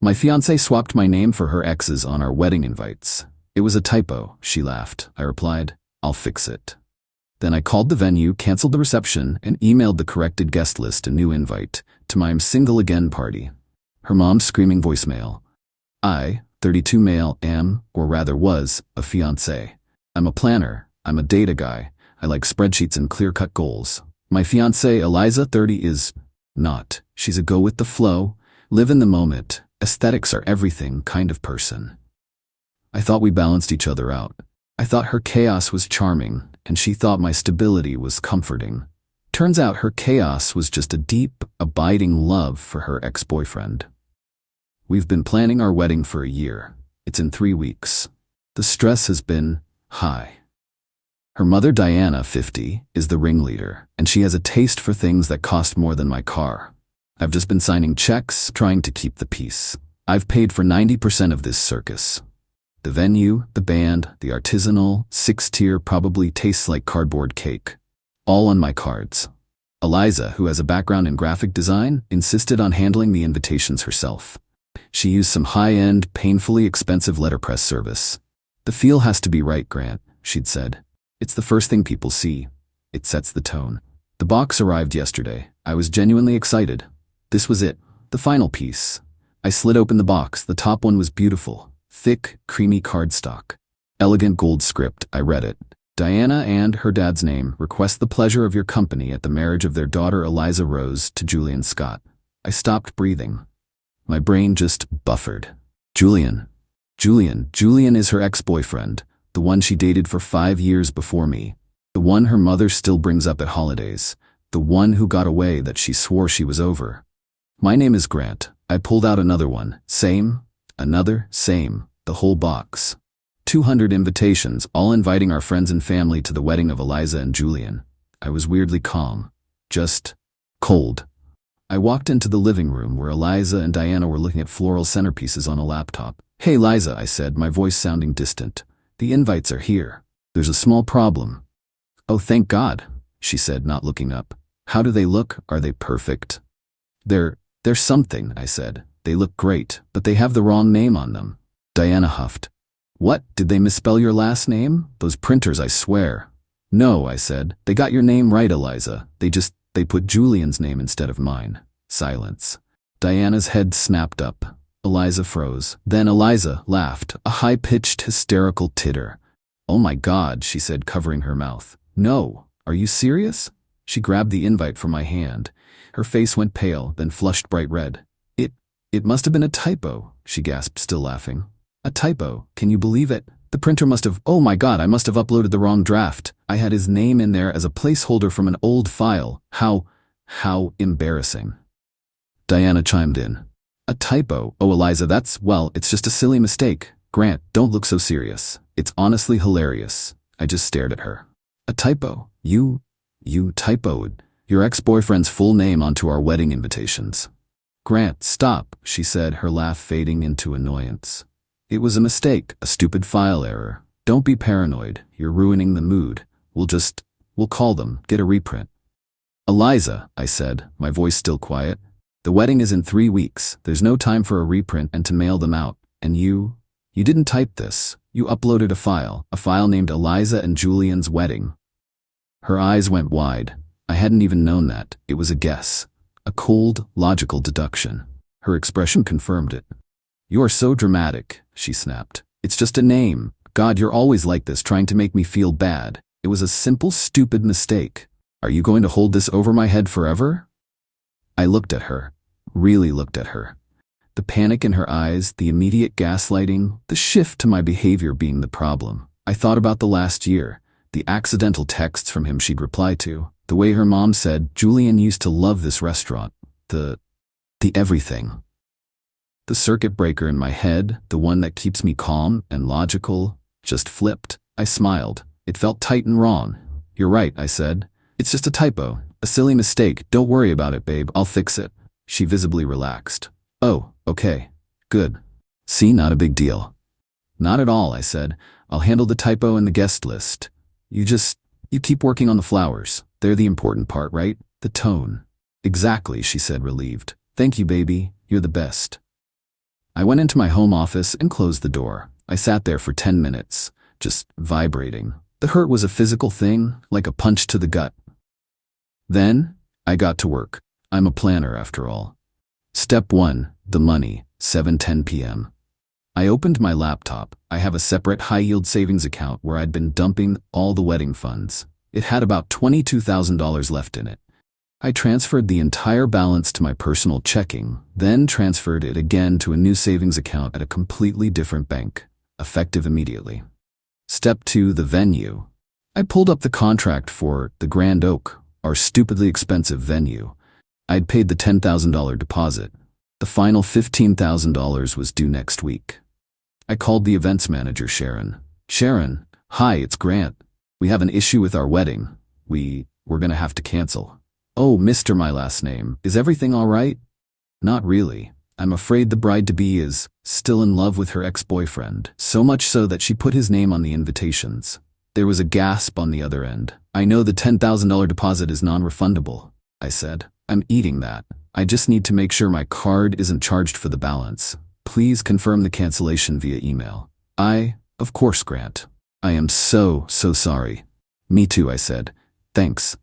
My fiancée swapped my name for her ex's on our wedding invites. It was a typo, she laughed. I replied, I'll fix it. Then I called the venue, canceled the reception, and emailed the corrected guest list a new invite to my I'm single again party. Her mom's screaming voicemail. I, 32 male, am, or rather was, a fiancé. I'm a planner. I'm a data guy. I like spreadsheets and clear-cut goals. My fiancée, Eliza, 30, is not. She's a go-with-the-flow, live-in-the-moment, aesthetics are everything kind of person. I thought we balanced each other out. I thought her chaos was charming, and she thought my stability was comforting. Turns out her chaos was just a deep, abiding love for her ex-boyfriend. We've been planning our wedding for a year. It's in 3 weeks. The stress has been high. Her mother, Diana, 50, is the ringleader, and she has a taste for things that cost more than my car. I've just been signing checks, trying to keep the peace. I've paid for 90% of this circus. The venue, the band, the artisanal, 6-tier probably tastes like cardboard cake. All on my cards. Eliza, who has a background in graphic design, insisted on handling the invitations herself. She used some high-end, painfully expensive letterpress service. The feel has to be right, Grant, she'd said. It's the first thing people see. It sets the tone. The box arrived yesterday. I was genuinely excited. This was it, the final piece. I slid open the box. The top one was beautiful. Thick, creamy cardstock. Elegant gold script. I read it. Diana and her dad's name request the pleasure of your company at the marriage of their daughter Eliza Rose to Julian Scott. I stopped breathing. My brain just buffered. Julian is her ex-boyfriend, the one she dated for 5 years before me, the one her mother still brings up at holidays, the one who got away that she swore she was over. My name is Grant. I pulled out another one. Same, another, same, the whole box. 200 invitations, all inviting our friends and family to the wedding of Eliza and Julian. I was weirdly calm. Just cold. I walked into the living room where Eliza and Diana were looking at floral centerpieces on a laptop. Hey Eliza, I said, my voice sounding distant. The invites are here. There's a small problem. Oh, thank God, she said, not looking up. How do they look? Are they perfect? They're something, I said. They look great, but they have the wrong name on them. Diana huffed. What? Did they misspell your last name? Those printers, I swear. No, I said. They got your name right, Eliza. They put Julian's name instead of mine. Silence. Diana's head snapped up. Eliza froze. Then Eliza laughed, a high-pitched, hysterical titter. Oh my God, she said, covering her mouth. No, are you serious? She grabbed the invite from my hand. Her face went pale, then flushed bright red. It must have been a typo, she gasped, still laughing. A typo, can you believe it? The printer must have, oh my God, I must have uploaded the wrong draft. I had his name in there as a placeholder from an old file. How embarrassing. Diana chimed in. A typo? Oh, Eliza, it's just a silly mistake. Grant, don't look so serious. It's honestly hilarious. I just stared at her. A typo? You typoed your ex-boyfriend's full name onto our wedding invitations. Grant, stop, she said, her laugh fading into annoyance. It was a mistake, a stupid file error. Don't be paranoid. You're ruining the mood. We'll call them, get a reprint. Eliza, I said, my voice still quiet. The wedding is in 3 weeks. There's no time for a reprint and to mail them out. And you didn't type this. You uploaded a file named Eliza and Julian's Wedding. Her eyes went wide. I hadn't even known that. It was a guess. A cold, logical deduction. Her expression confirmed it. You are so dramatic, she snapped. It's just a name. God, you're always like this, trying to make me feel bad. It was a simple, stupid mistake. Are you going to hold this over my head forever? I looked at her. Really looked at her. The panic in her eyes, the immediate gaslighting, the shift to my behavior being the problem. I thought about the last year, the accidental texts from him she'd reply to, the way her mom said, Julian used to love this restaurant, the everything. The circuit breaker in my head, the one that keeps me calm and logical, just flipped. I smiled. It felt tight and wrong. You're right, I said. It's just a typo, a silly mistake. Don't worry about it, babe. I'll fix it. She visibly relaxed. Oh, okay. Good. See, not a big deal. Not at all, I said. I'll handle the typo and the guest list. You keep working on the flowers. They're the important part, right? The tone. Exactly, she said, relieved. Thank you, baby. You're the best. I went into my home office and closed the door. I sat there for 10 minutes, just vibrating. The hurt was a physical thing, like a punch to the gut. Then, I got to work. I'm a planner after all. Step 1, the money, 7:10 p.m. I opened my laptop. I have a separate high-yield savings account where I'd been dumping all the wedding funds. It had about $22,000 left in it. I transferred the entire balance to my personal checking, then transferred it again to a new savings account at a completely different bank, effective immediately. Step 2, the venue. I pulled up the contract for the Grand Oak, our stupidly expensive venue. I'd paid the $10,000 deposit. The final $15,000 was due next week. I called the events manager, Sharon. Sharon, hi, it's Grant. We have an issue with our wedding. We're gonna have to cancel. Oh, Mr. My last name, is everything all right? Not really. I'm afraid the bride-to-be is still in love with her ex-boyfriend, so much so that she put his name on the invitations. There was a gasp on the other end. I know the $10,000 deposit is non-refundable, I said. I'm eating that. I just need to make sure my card isn't charged for the balance. Please confirm the cancellation via email. Of course, Grant. I am so sorry. Me too, I said. Thanks.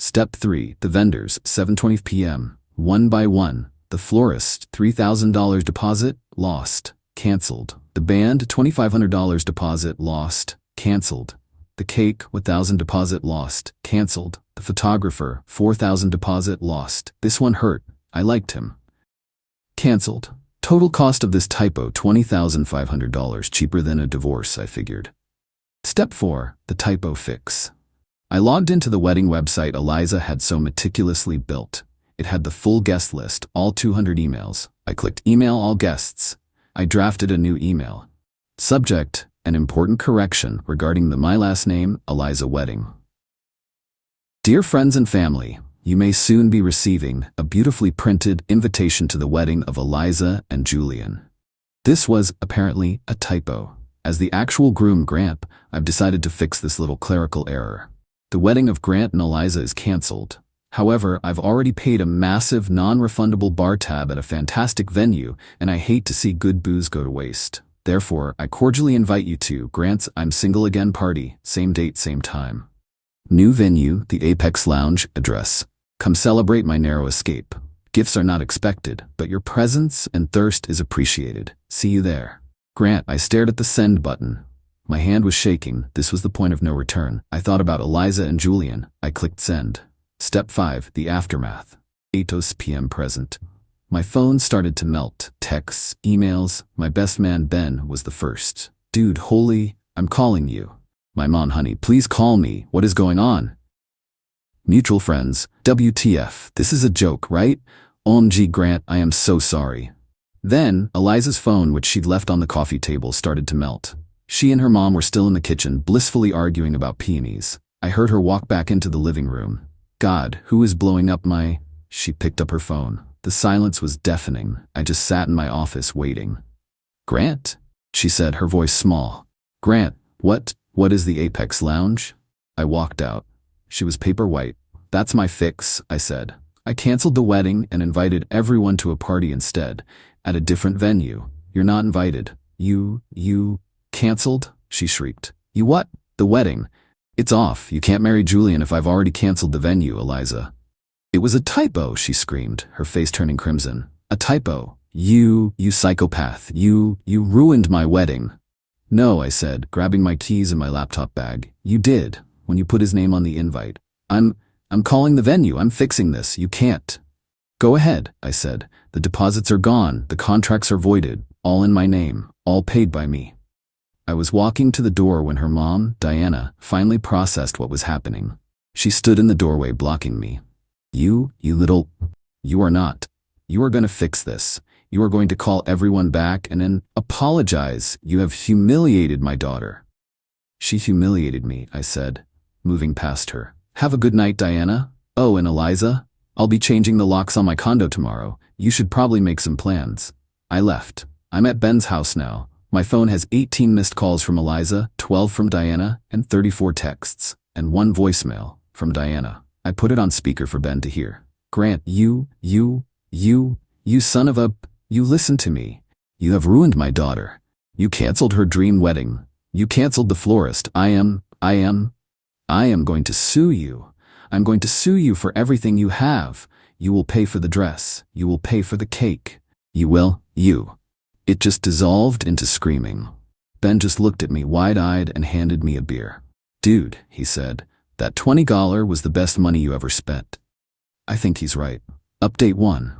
Step 3, the vendors, 7:20 p.m. One by one. The florist, $3,000 deposit, lost, canceled. The band, $2,500 deposit, lost, canceled. The cake, $1,000 deposit, lost, canceled. The photographer, $4,000 deposit, lost. This one hurt. I liked him. Canceled. Total cost of this typo, $20,500, cheaper than a divorce, I figured. Step 4, the typo fix. I logged into the wedding website Eliza had so meticulously built. It had the full guest list, all 200 emails. I clicked email all guests. I drafted a new email. Subject, an important correction regarding the my last name, Eliza wedding. Dear friends and family, you may soon be receiving a beautifully printed invitation to the wedding of Eliza and Julian. This was apparently a typo. As the actual groom, Grant, I've decided to fix this little clerical error. The wedding of Grant and Eliza is canceled. However, I've already paid a massive non-refundable bar tab at a fantastic venue, and I hate to see good booze go to waste. Therefore, I cordially invite you to Grant's I'm Single Again party, same date, same time. New venue, the Apex Lounge, address. Come celebrate my narrow escape. Gifts are not expected, but your presence and thirst is appreciated. See you there. Grant, I stared at the send button. My hand was shaking. This was the point of no return. I thought about Eliza and Julian. I clicked send. Step 5, the aftermath. 8:00 p.m. present. My phone started to melt. Texts, emails. My best man Ben was the first. Dude, holy, I'm calling you. My mom, honey, please call me. What is going on? Mutual friends. WTF, this is a joke, right? OMG Grant, I am so sorry. Then, Eliza's phone, which she'd left on the coffee table, started to melt. She and her mom were still in the kitchen, blissfully arguing about peonies. I heard her walk back into the living room. God, who is blowing up my... She picked up her phone. The silence was deafening. I just sat in my office waiting. Grant? She said, her voice small. Grant, what is the Apex Lounge? I walked out. She was paper white. That's my fix, I said. I canceled the wedding and invited everyone to a party instead, at a different venue. You're not invited. You canceled? She shrieked. You what? The wedding. It's off. You can't marry Julian if I've already canceled the venue, Eliza. It was a typo, she screamed, her face turning crimson. A typo. You psychopath. You ruined my wedding. No, I said, grabbing my keys and my laptop bag. You did, when you put his name on the invite. I'm calling the venue. I'm fixing this. You can't. Go ahead, I said. The deposits are gone. The contracts are voided. All in my name. All paid by me. I was walking to the door when her mom, Diana, finally processed what was happening. She stood in the doorway blocking me. You are not. You are going to fix this. You are going to call everyone back and then apologize. You have humiliated my daughter. She humiliated me, I said, moving past her. Have a good night, Diana. Oh, and Eliza, I'll be changing the locks on my condo tomorrow. You should probably make some plans. I left. I'm at Ben's house now. My phone has 18 missed calls from Eliza, 12 from Diana, and 34 texts, and 1 voicemail from Diana. I put it on speaker for Ben to hear. Grant, you son of a... You listen to me. You have ruined my daughter. You canceled her dream wedding. You canceled the florist. I am going to sue you. I'm going to sue you for everything you have. You will pay for the dress. You will pay for the cake. You will. It just dissolved into screaming. Ben just looked at me wide-eyed and handed me a beer. Dude, he said, that $20 was the best money you ever spent. I think he's right. Update 1.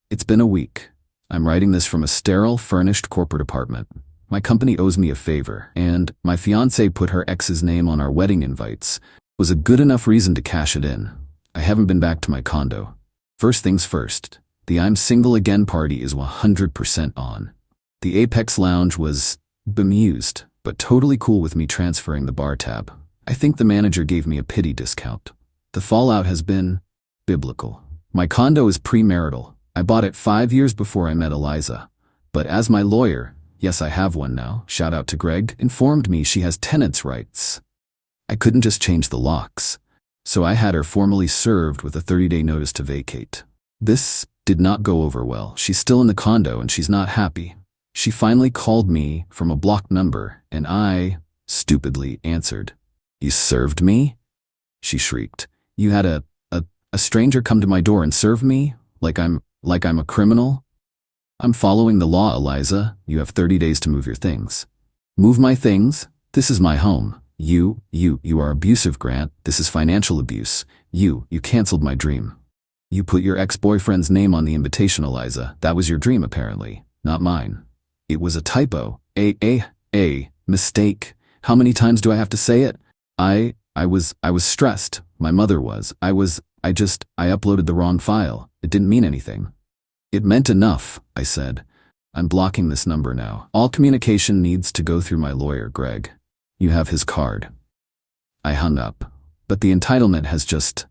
It's been a week. I'm writing this from a sterile, furnished corporate apartment. My company owes me a favor, and my fiancée put her ex's name on our wedding invites. It was a good enough reason to cash it in. I haven't been back to my condo. First things first, the I'm single again party is 100% on. The Apex Lounge was bemused, but totally cool with me transferring the bar tab. I think the manager gave me a pity discount. The fallout has been biblical. My condo is premarital. I bought it 5 years before I met Eliza. But as my lawyer, yes, I have one now, shout out to Greg, informed me she has tenants' rights. I couldn't just change the locks. So I had her formally served with a 30-day notice to vacate. This did not go over well. She's still in the condo and she's not happy. She finally called me from a blocked number, and I stupidly answered. You served me? She shrieked. You had a stranger come to my door and serve me? Like I'm a criminal? I'm following the law, Eliza. You have 30 days to move your things. Move my things? This is my home. You are abusive, Grant. This is financial abuse. You canceled my dream. You put your ex-boyfriend's name on the invitation, Eliza. That was your dream, apparently, not mine. It was a typo. A mistake. How many times do I have to say it? I was stressed. My mother was. I uploaded the wrong file. It didn't mean anything. It meant enough, I said. I'm blocking this number now. All communication needs to go through my lawyer, Greg. You have his card. I hung up. But the entitlement has just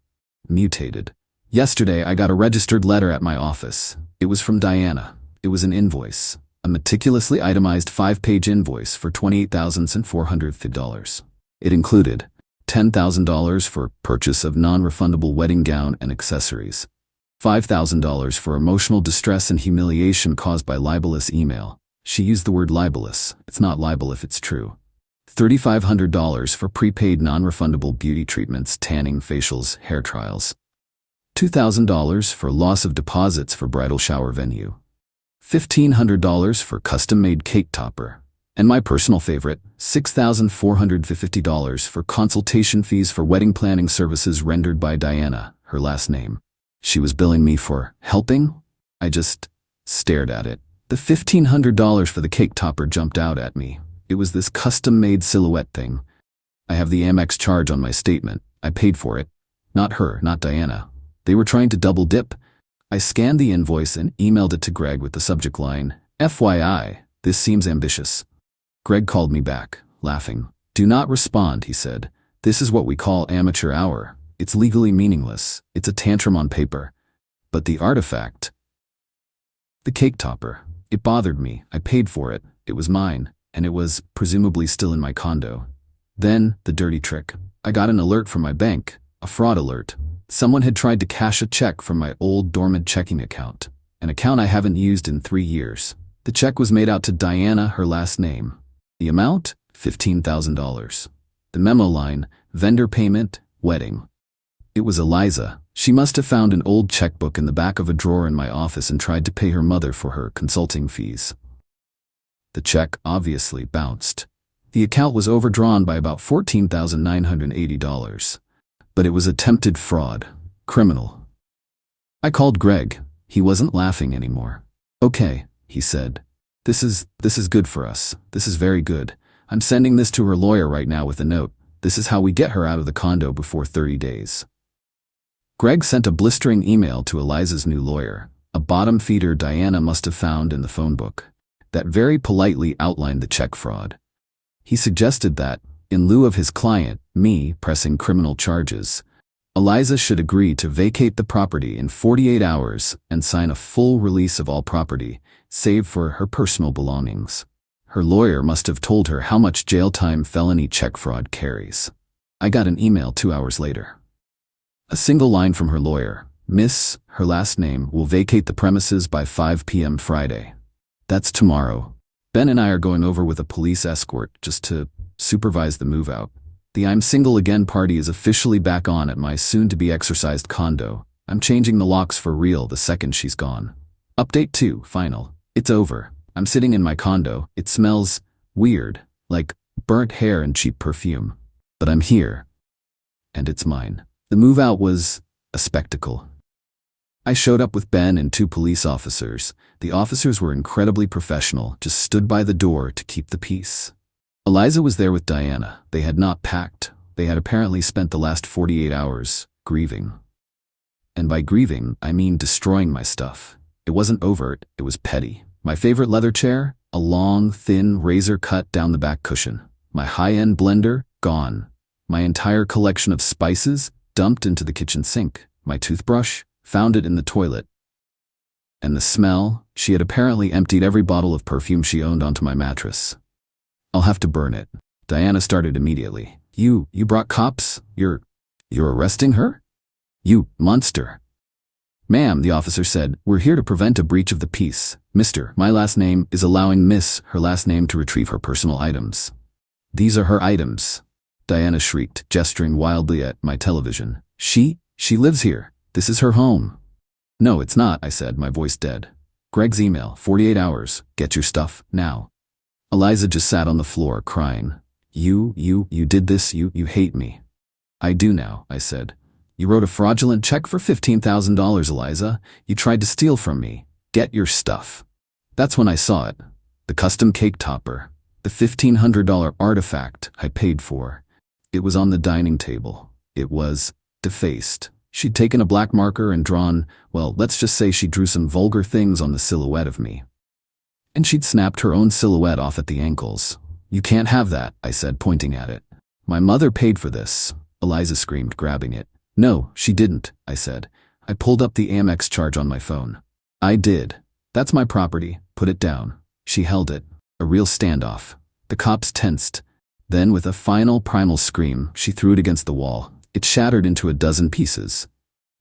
mutated. Yesterday, I got a registered letter at my office. It was from Diana. It was an invoice. A meticulously itemized 5-page invoice for $28,450. It included $10,000 for purchase of non-refundable wedding gown and accessories, $5,000 for emotional distress and humiliation caused by libelous email. She used the word libelous. It's not libel if it's true. $3,500 for prepaid non-refundable beauty treatments, tanning, facials, hair trials. $2,000 for loss of deposits for bridal shower venue. $1,500 for custom-made cake topper. And my personal favorite, $6,450 for consultation fees for wedding planning services rendered by Diana, her last name. She was billing me for helping? I just stared at it. The $1,500 for the cake topper jumped out at me. It was this custom-made silhouette thing. I have the Amex charge on my statement. I paid for it. Not her, not Diana. They were trying to double dip. I scanned the invoice and emailed it to Greg with the subject line, FYI, this seems ambitious. Greg called me back, laughing. Do not respond, he said. This is what we call amateur hour. It's legally meaningless. It's a tantrum on paper. But the artifact, the cake topper, it bothered me. I paid for it. It was mine, and it was presumably still in my condo. Then, the dirty trick. I got an alert from my bank, a fraud alert. Someone had tried to cash a check from my old dormant checking account, an account I haven't used in 3 years. The check was made out to Diana, her last name. The amount? $15,000. The memo line, vendor payment, wedding. It was Eliza. She must have found an old checkbook in the back of a drawer in my office and tried to pay her mother for her consulting fees. The check obviously bounced. The account was overdrawn by about $14,980. But it was attempted fraud. Criminal. I called Greg. He wasn't laughing anymore. Okay, he said. This is good for us. This is very good. I'm sending this to her lawyer right now with a note. This is how we get her out of the condo before 30 days. Greg sent a blistering email to Eliza's new lawyer, a bottom feeder Diana must have found in the phone book, that very politely outlined the check fraud. He suggested that, in lieu of his client, me, pressing criminal charges, Eliza should agree to vacate the property in 48 hours and sign a full release of all property, save for her personal belongings. Her lawyer must have told her how much jail time felony check fraud carries. I got an email 2 hours later. A single line from her lawyer, Miss, her last name, will vacate the premises by 5 p.m. Friday. That's tomorrow. Ben and I are going over with a police escort just to supervise the move out. The I'm single again party is officially back on at my soon-to-be exorcised condo. I'm changing the locks for real the second she's gone. Update 2, final. It's over. I'm sitting in my condo. It smells weird, like burnt hair and cheap perfume. But I'm here. And it's mine. The move out was a spectacle. I showed up with Ben and 2 police officers. The officers were incredibly professional, just stood by the door to keep the peace. Eliza was there with Diana. They had not packed. They had apparently spent the last 48 hours grieving. And by grieving, I mean destroying my stuff. It wasn't overt, it was petty. My favorite leather chair, a long, thin razor cut down the back cushion. My high-end blender, gone. My entire collection of spices, dumped into the kitchen sink. My toothbrush, found it in the toilet. And the smell, she had apparently emptied every bottle of perfume she owned onto my mattress. I'll have to burn it. Diana started immediately. You brought cops? You're arresting her? You monster. Ma'am, the officer said, we're here to prevent a breach of the peace. Mister, my last name is allowing Miss, her last name, to retrieve her personal items. These are her items. Diana shrieked, gesturing wildly at my television. She lives here. This is her home. No, it's not, I said, my voice dead. Greg's email, 48 hours. Get your stuff, now. Eliza just sat on the floor, crying. You did this, you hate me. I do now, I said. You wrote a fraudulent check for $15,000, Eliza. You tried to steal from me. Get your stuff. That's when I saw it. The custom cake topper. The $1,500 artifact I paid for. It was on the dining table. It was defaced. She'd taken a black marker and drawn, well, let's just say she drew some vulgar things on the silhouette of me. And she'd snapped her own silhouette off at the ankles. You can't have that, I said, pointing at it. My mother paid for this, Eliza screamed, grabbing it. No, she didn't, I said. I pulled up the Amex charge on my phone. I did. That's my property. Put it down. She held it. A real standoff. The cops tensed. Then, with a final primal scream, she threw it against the wall. It shattered into a dozen pieces.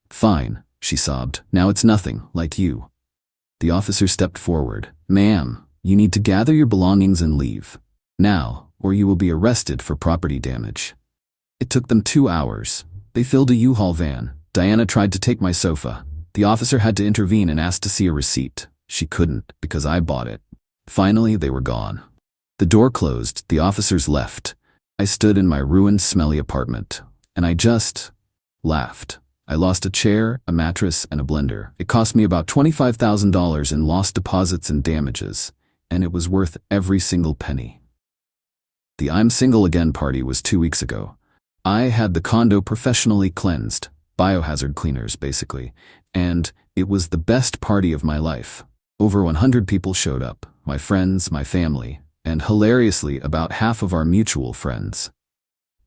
Fine, she sobbed. Now it's nothing, like you. The officer stepped forward. Ma'am, you need to gather your belongings and leave. Now, or you will be arrested for property damage. It took them 2 hours. They filled a U-Haul van. Diana tried to take my sofa. The officer had to intervene and asked to see a receipt. She couldn't, because I bought it. Finally, they were gone. The door closed. The officers left. I stood in my ruined, smelly apartment. And I just laughed. I lost a chair, a mattress, and a blender. It cost me about $25,000 in lost deposits and damages, and it was worth every single penny. The I'm single again party was 2 weeks ago. I had the condo professionally cleansed, biohazard cleaners basically, and it was the best party of my life. Over 100 people showed up, my friends, my family, and hilariously about half of our mutual friends.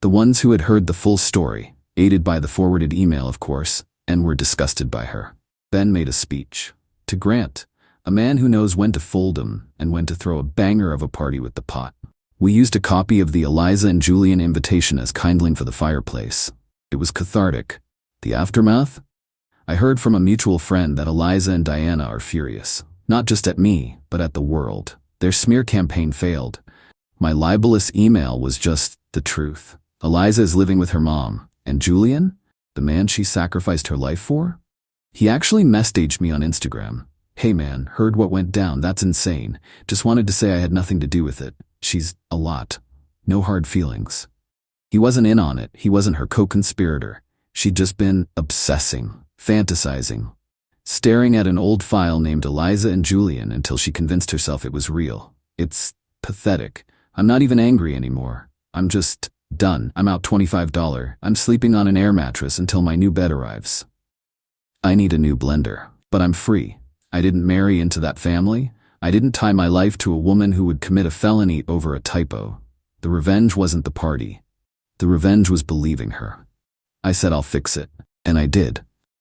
The ones who had heard the full story, aided by the forwarded email, of course, and were disgusted by her. Ben made a speech. To Grant, a man who knows when to fold 'em and when to throw a banger of a party with the pot. We used a copy of the Eliza and Julian invitation as kindling for the fireplace. It was cathartic. The aftermath? I heard from a mutual friend that Eliza and Diana are furious. Not just at me, but at the world. Their smear campaign failed. My libelous email was just the truth. Eliza is living with her mom. And Julian? The man she sacrificed her life for? He actually messaged me on Instagram. Hey man, heard what went down, that's insane. Just wanted to say I had nothing to do with it. She's a lot. No hard feelings. He wasn't in on it, he wasn't her co-conspirator. She'd just been obsessing, fantasizing, staring at an old file named Eliza and Julian until she convinced herself it was real. It's pathetic. I'm not even angry anymore. I'm just done. I'm out $25. I'm sleeping on an air mattress until my new bed arrives. I need a new blender, but I'm free. I didn't marry into that family. I didn't tie my life to a woman who would commit a felony over a typo. The revenge wasn't the party. The revenge was believing her. I said I'll fix it, and I did.